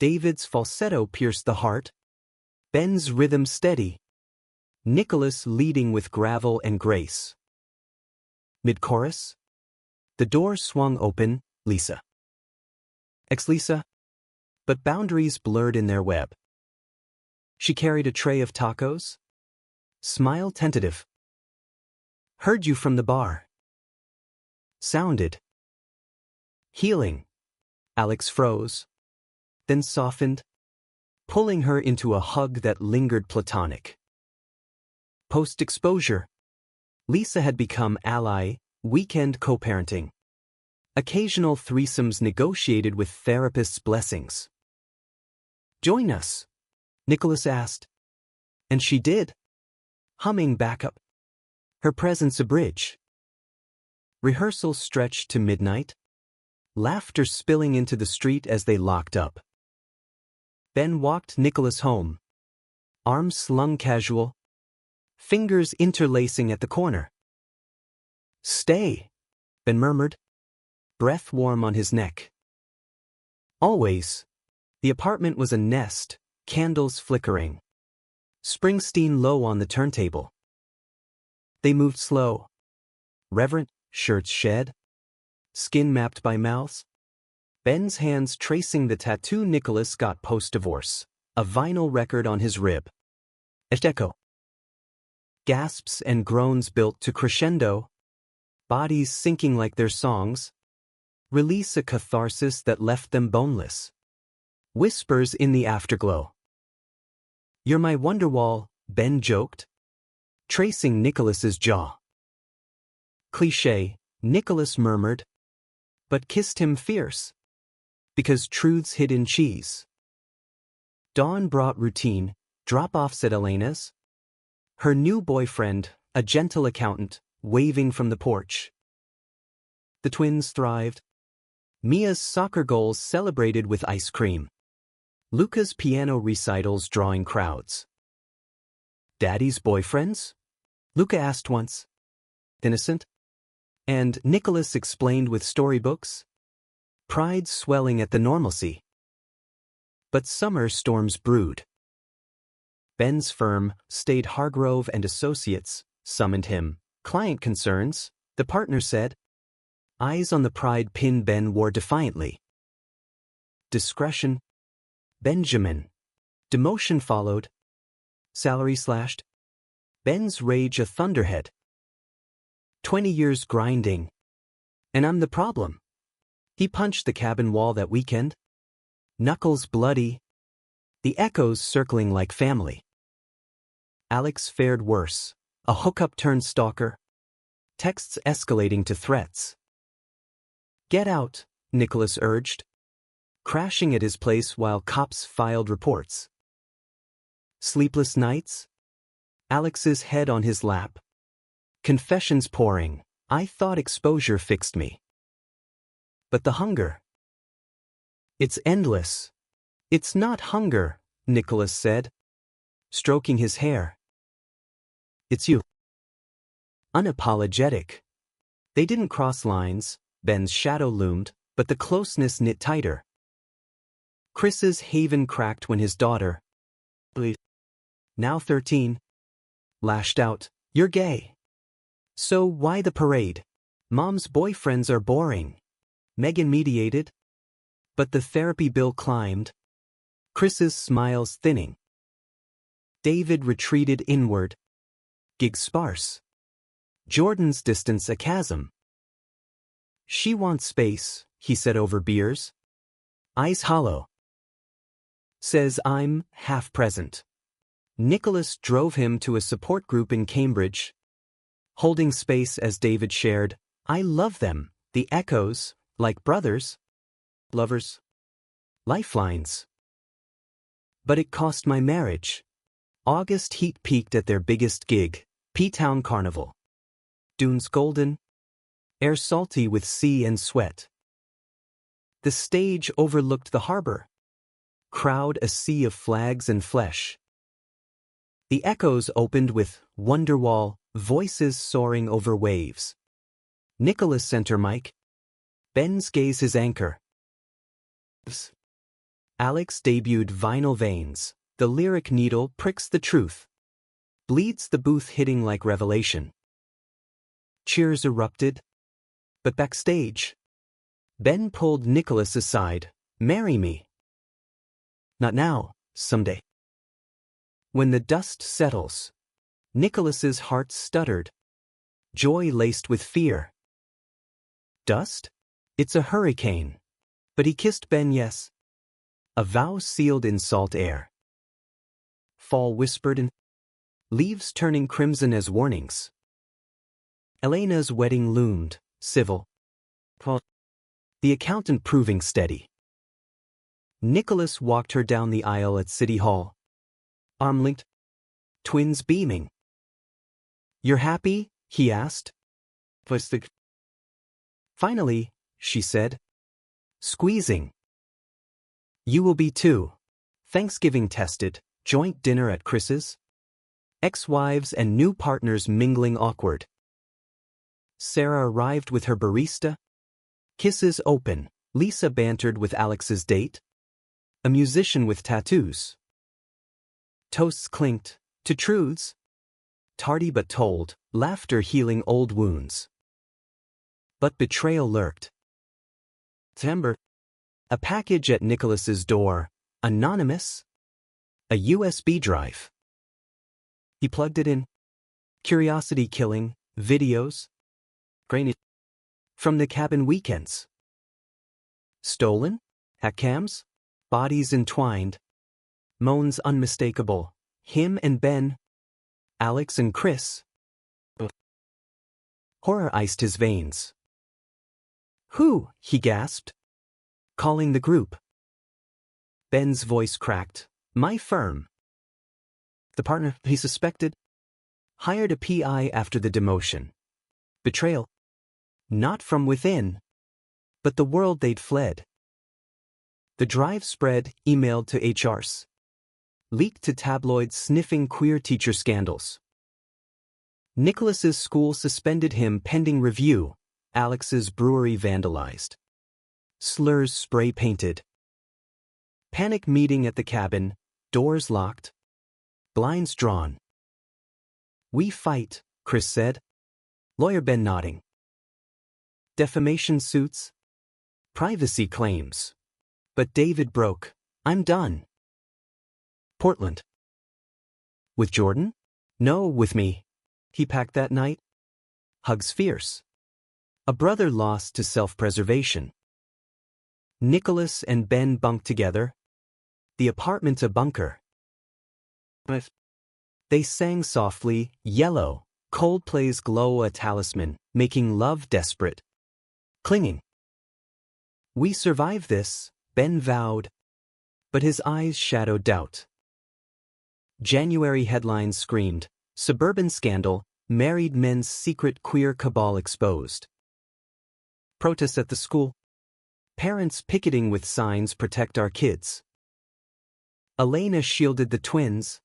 David's falsetto pierced the heart. Ben's rhythm steady. Nicholas leading with gravel and grace. Mid-chorus? The door swung open, Lisa. Ex-Lisa? But boundaries blurred in their web. She carried a tray of tacos. Smile tentative. Heard you from the bar. Sounded. Healing. Alex froze. Then softened. Pulling her into a hug that lingered platonic. Post-exposure. Lisa had become ally, weekend co-parenting. Occasional threesomes negotiated with therapists' blessings. Join us, Nicholas asked. And she did. Humming backup. Her presence a bridge. Rehearsal stretched to midnight. Laughter spilling into the street as they locked up. Ben walked Nicholas home. Arms slung casual. Fingers interlacing at the corner. Stay, Ben murmured. Breath warm on his neck. Always. The apartment was a nest, candles flickering. Springsteen low on the turntable. They moved slow. Reverent, shirts shed. Skin mapped by mouths. Ben's hands tracing the tattoo Nicholas got post-divorce. A vinyl record on his rib. Echo. Gasps and groans built to crescendo. Bodies sinking like their songs. Release a catharsis that left them boneless. Whispers in the afterglow. You're my Wonderwall, Ben joked. Tracing Nicholas's jaw. Cliché, Nicholas murmured. But kissed him fierce. Because truths hid in cheese. Dawn brought routine, drop-offs at Elena's. Her new boyfriend, a gentle accountant, waving from the porch. The twins thrived. Mia's soccer goals celebrated with ice cream. Luca's piano recitals drawing crowds. Daddy's boyfriends? Luca asked once. Innocent? And Nicholas explained with storybooks. Pride swelling at the normalcy. But summer storms brewed. Ben's firm, Stade Hargrove and Associates, summoned him. Client concerns, the partner said. Eyes on the pride pin Ben wore defiantly. Discretion. Benjamin. Demotion followed. Salary slashed. Ben's rage a thunderhead. 20 years grinding. And I'm the problem. He punched the cabin wall that weekend. Knuckles bloody. The echoes circling like family. Alex fared worse. A hookup turned stalker. Texts escalating to threats. Get out, Nicholas urged. Crashing at his place while cops filed reports. Sleepless nights? Alex's head on his lap. Confessions pouring. I thought exposure fixed me. But the hunger. It's endless. It's not hunger, Nicholas said, stroking his hair. It's you. Unapologetic. They didn't cross lines, Ben's shadow loomed, but the closeness knit tighter. Chris's haven cracked when his daughter, now 13, lashed out, "You're gay. So why the parade? Mom's boyfriends are boring." Megan mediated. But the therapy bill climbed. Chris's smiles thinning. David retreated inward. Gig sparse. Jordan's distance a chasm. "She wants space," he said over beers. Eyes hollow. Says I'm half present. Nicholas drove him to a support group in Cambridge. Holding space as David shared, "I love them, the echoes, like brothers. Lovers. Lifelines. But it cost my marriage." August heat peaked at their biggest gig, P-Town Carnival. Dunes golden. Air salty with sea and sweat. The stage overlooked the harbor. Crowd a sea of flags and flesh. The echoes opened with Wonderwall, voices soaring over waves. Nicholas center mic. Ben's gaze his anchor. Alex debuted Vinyl Veins. The lyric needle pricks the truth. Bleeds the booth hitting like revelation. Cheers erupted. But backstage, Ben pulled Nicholas aside. "Marry me." "Not now, someday." When the dust settles, Nicholas's heart stuttered. Joy laced with fear. Dust? It's a hurricane. But he kissed Ben, yes. A vow sealed in salt air. Fall whispered and leaves turning crimson as warnings. Elena's wedding loomed, civil. The accountant proving steady. Nicholas walked her down the aisle at City Hall. Arm linked. Twins beaming. "You're happy?" he asked. "Finally," she said. Squeezing. "You will be too." Thanksgiving tested. Joint dinner at Chris's. Ex-wives and new partners mingling awkward. Sarah arrived with her barista. Kisses open. Lisa bantered with Alex's date. A musician with tattoos. Toasts clinked. To truths. Tardy but told. Laughter healing old wounds. But betrayal lurked. September. A package at Nicholas's door. Anonymous. A USB drive. He plugged it in. Curiosity killing. Videos. Grainy. From the cabin weekends. Stolen? Hack cams? Bodies entwined. Moans unmistakable. Him and Ben. Alex and Chris. Horror iced his veins. "Who?" he gasped. Calling the group. Ben's voice cracked. "My firm." The partner, he suspected, hired a PI after the demotion. Betrayal. Not from within, but the world they'd fled. The drive spread, emailed to HRs. Leaked to tabloids sniffing queer teacher scandals. Nicholas's school suspended him pending review. Alex's brewery vandalized. Slurs spray-painted. Panic meeting at the cabin, doors locked. Blinds drawn. "We fight," Chris said. Lawyer Ben nodding. Defamation suits. Privacy claims. But David broke. "I'm done." Portland. With Jordan? No, with me. He packed that night. Hugs fierce. A brother lost to self-preservation. Nicholas and Ben bunked together. The apartment a bunker. They sang softly, Yellow, Coldplay's Glow a talisman, making love desperate. Clinging. "We survive this," Ben vowed. But his eyes shadowed doubt. January headlines screamed, Suburban Scandal, Married Men's Secret Queer Cabal Exposed. Protests at the school. Parents picketing with signs Protect Our Kids. Elena shielded the twins.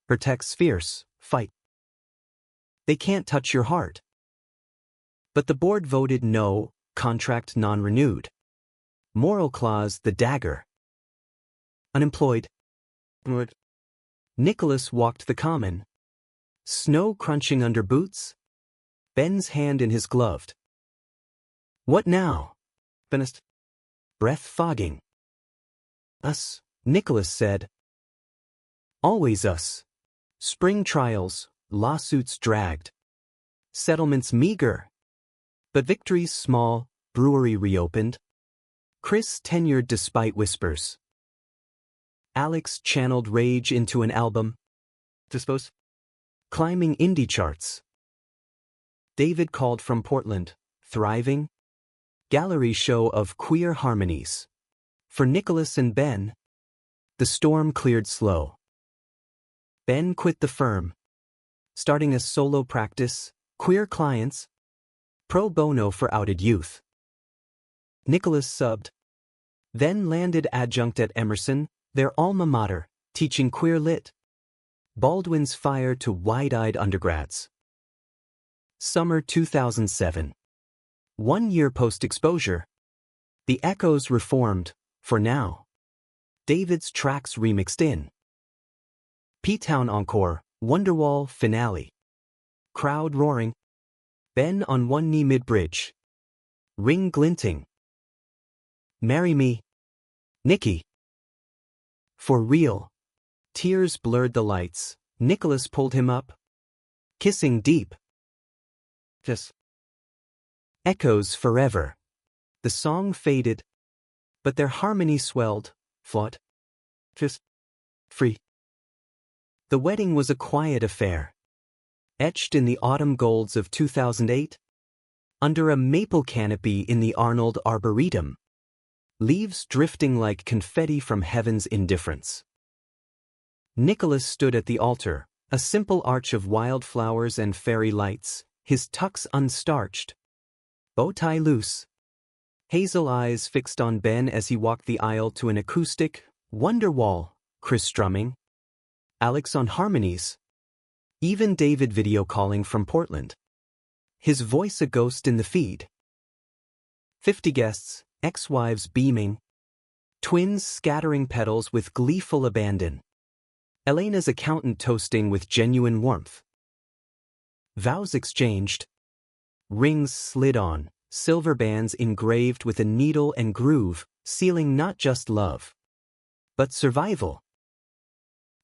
Her texts fierce, Fight. They can't touch your heart. But the board voted no, contract non-renewed. Moral clause the dagger. Unemployed. Nicholas walked the common. Snow crunching under boots. Ben's hand in his gloved. What now? Benest. Breath fogging. Us, Nicholas said. Always us. Spring trials, lawsuits dragged. Settlements meager. But victories small, brewery reopened. Chris tenured despite whispers. Alex channeled rage into an album. Dispose. Climbing indie charts. David called from Portland, thriving. Gallery show of queer harmonies. For Nicholas and Ben, the storm cleared slow. Ben quit the firm, starting a solo practice, queer clients, pro bono for outed youth. Nicholas subbed, then landed adjunct at Emerson, their alma mater, teaching queer lit. Baldwin's fire to wide-eyed undergrads. Summer 2007. 1 year post-exposure. The Echoes reformed, for now. David's tracks remixed in. P-Town Encore, Wonderwall finale. Crowd roaring. Ben on one knee mid-bridge. Ring glinting. Marry me. Nikki. For real. Tears blurred the lights. Nicholas pulled him up. Kissing deep. Just. Echoes forever. The song faded. But their harmony swelled, fought. Just. Free. The wedding was a quiet affair. Etched in the autumn golds of 2008. Under a maple canopy in the Arnold Arboretum. Leaves drifting like confetti from heaven's indifference. Nicholas stood at the altar, a simple arch of wildflowers and fairy lights, his tux unstarched. Bow tie loose. Hazel eyes fixed on Ben as he walked the aisle to an acoustic, Wonderwall, Chris strumming. Alex on harmonies. Even David video calling from Portland. His voice a ghost in the feed. 50 guests, ex-wives beaming. Twins scattering petals with gleeful abandon. Elena's accountant toasting with genuine warmth. Vows exchanged. Rings slid on, silver bands engraved with a needle and groove, sealing not just love, but survival.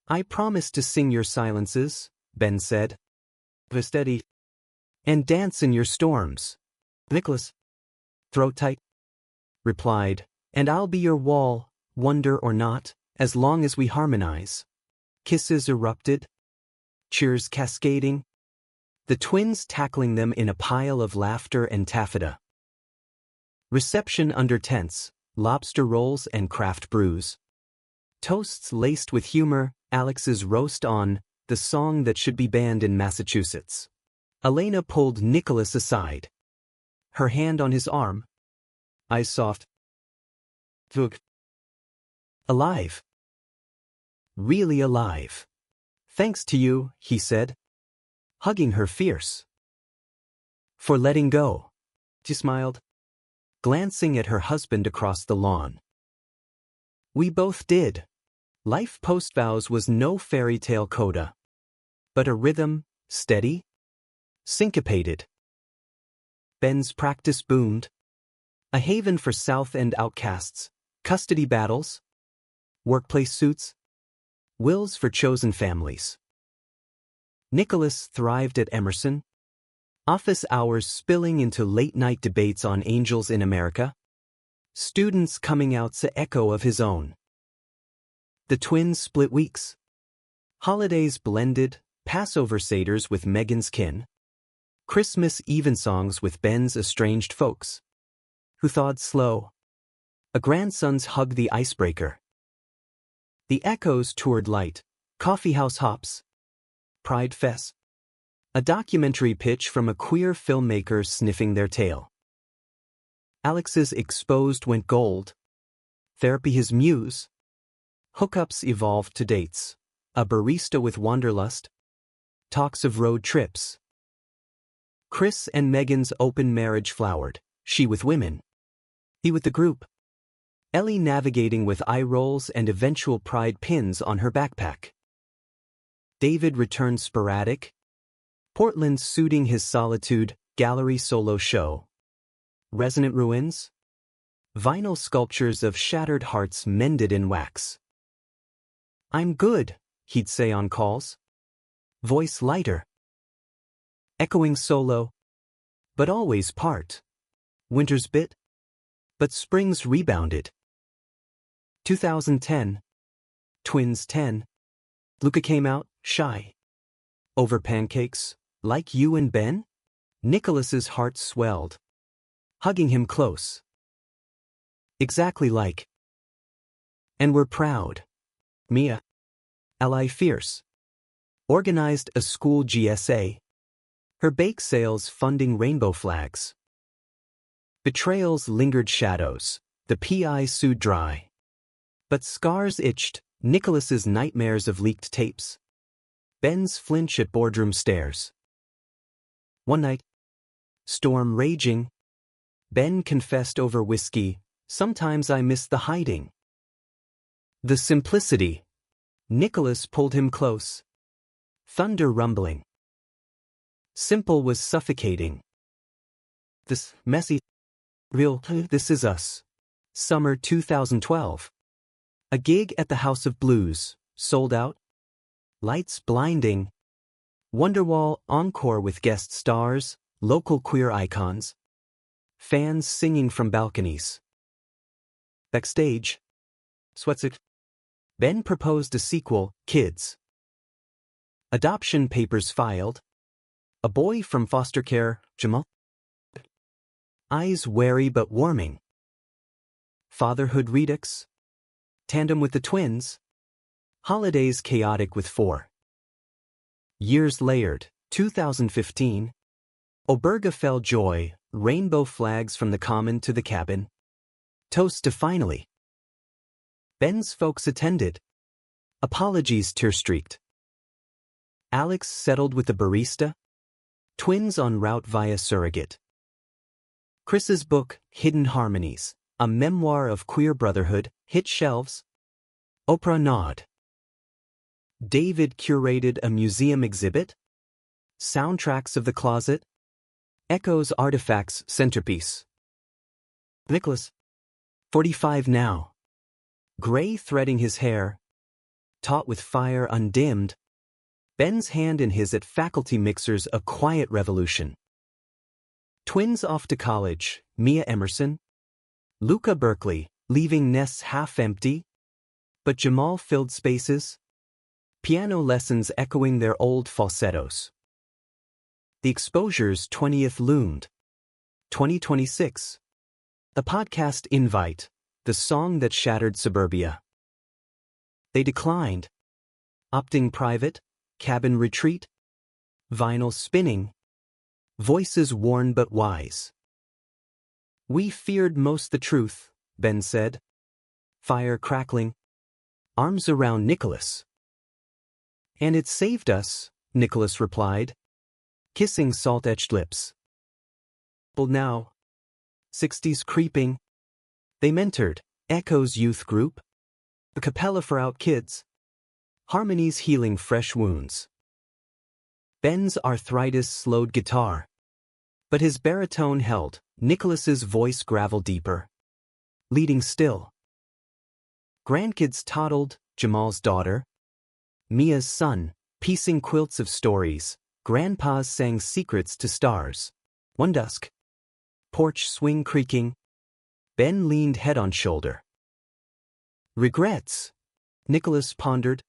I promise to sing your silences, Ben said. Steady. And dance in your storms. Nicholas. Throat tight. Replied, and I'll be your wall, wonder or not, as long as we harmonize. Kisses erupted. Cheers cascading. The twins tackling them in a pile of laughter and taffeta. Reception under tents, lobster rolls and craft brews. Toasts laced with humor, Alex's roast on, the song that should be banned in Massachusetts. Elena pulled Nicholas aside. Her hand on his arm. Eyes soft. Vug. Alive. Really alive. Thanks to you, he said. Hugging her fierce. For letting go. She smiled. Glancing at her husband across the lawn. We both did. Life post-vows was no fairy tale coda. But a rhythm, steady. Syncopated. Ben's practice boomed. A haven for South End outcasts, custody battles, workplace suits, wills for chosen families. Nicholas thrived at Emerson. Office hours spilling into late-night debates on angels in America. Students coming out's a echo of his own. The twins split weeks. Holidays blended, Passover seders with Megan's kin. Christmas evensongs with Ben's estranged folks. Who thawed slow. A grandson's hug the icebreaker. The Echoes toured light, coffeehouse hops. Pride Fest. A documentary pitch from a queer filmmaker sniffing their tail. Alex's exposed went gold. Therapy his muse. Hookups evolved to dates. A barista with wanderlust. Talks of road trips. Chris and Megan's open marriage flowered, she with women. He with the group. Ellie navigating with eye rolls and eventual pride pins on her backpack. David returns sporadic. Portland suiting his solitude, gallery solo show. Resonant ruins. Vinyl sculptures of shattered hearts mended in wax. I'm good, he'd say on calls. Voice lighter. Echoing solo. But always part. Winter's bit. But spring's rebounded. 2010. Twins 10. Luca came out, shy. Over pancakes, like you and Ben? Nicholas's heart swelled. Hugging him close. Exactly like. And we're proud. Mia. Ally fierce. Organized a school GSA. Her bake sales funding rainbow flags. Betrayals lingered shadows, the PI sued dry. But scars itched, Nicholas's nightmares of leaked tapes. Ben's flinch at boardroom stairs. One night, storm raging. Ben confessed over whiskey, sometimes I miss the hiding. The simplicity. Nicholas pulled him close. Thunder rumbling. Simple was suffocating. This messy, real, this is us. Summer 2012. A gig at the House of Blues, sold out. Lights blinding. Wonderwall encore with guest stars, local queer icons. Fans singing from balconies. Backstage. Sweatsuit. Ben proposed a sequel, Kids. Adoption papers filed. A boy from foster care, Jamal. Eyes wary but warming. Fatherhood redux. Tandem with the twins. Holidays chaotic with 4. Years layered, 2015. Obergefell joy, rainbow flags from the common to the cabin. Toast to finally. Ben's folks attended. Apologies tear-streaked. Alex settled with the barista. Twins en route via surrogate. Chris's book, Hidden Harmonies, a memoir of queer brotherhood, hit shelves. Oprah nod. David curated a museum exhibit. Soundtracks of the Closet. Echoes Artifacts centerpiece. Nicholas. 45 now. Gray threading his hair. Taut with fire undimmed. Ben's hand in his at faculty mixers a quiet revolution. Twins off to college, Mia Emerson. Luca Berkeley, leaving nests half empty. But Jamal filled spaces. Piano lessons echoing their old falsettos. The Exposure's 20th loomed. 2026. A podcast invite, the song that shattered suburbia. They declined. Opting private, cabin retreat. Vinyl spinning. Voices worn but wise. We feared most the truth, Ben said. Fire crackling. Arms around Nicholas. And it saved us, Nicholas replied. Kissing salt-etched lips. Well now. 60s creeping. They mentored, Echo's youth group. A cappella for out kids. Harmonies healing fresh wounds. Ben's arthritis slowed guitar. But his baritone held, Nicholas's voice gravel deeper. Leading still. Grandkids toddled, Jamal's daughter. Mia's son, piecing quilts of stories. Grandpas sang secrets to stars. One dusk. Porch swing creaking. Ben leaned head on shoulder. Regrets? Nicholas pondered.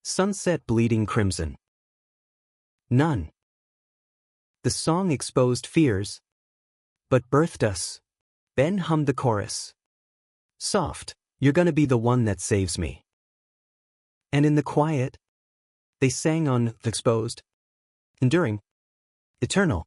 Sunset bleeding crimson. None. The song exposed fears. But birthed us. Ben hummed the chorus. Soft, you're gonna be the one that saves me. And in the quiet, they sang on The Exposed. Enduring. Eternal.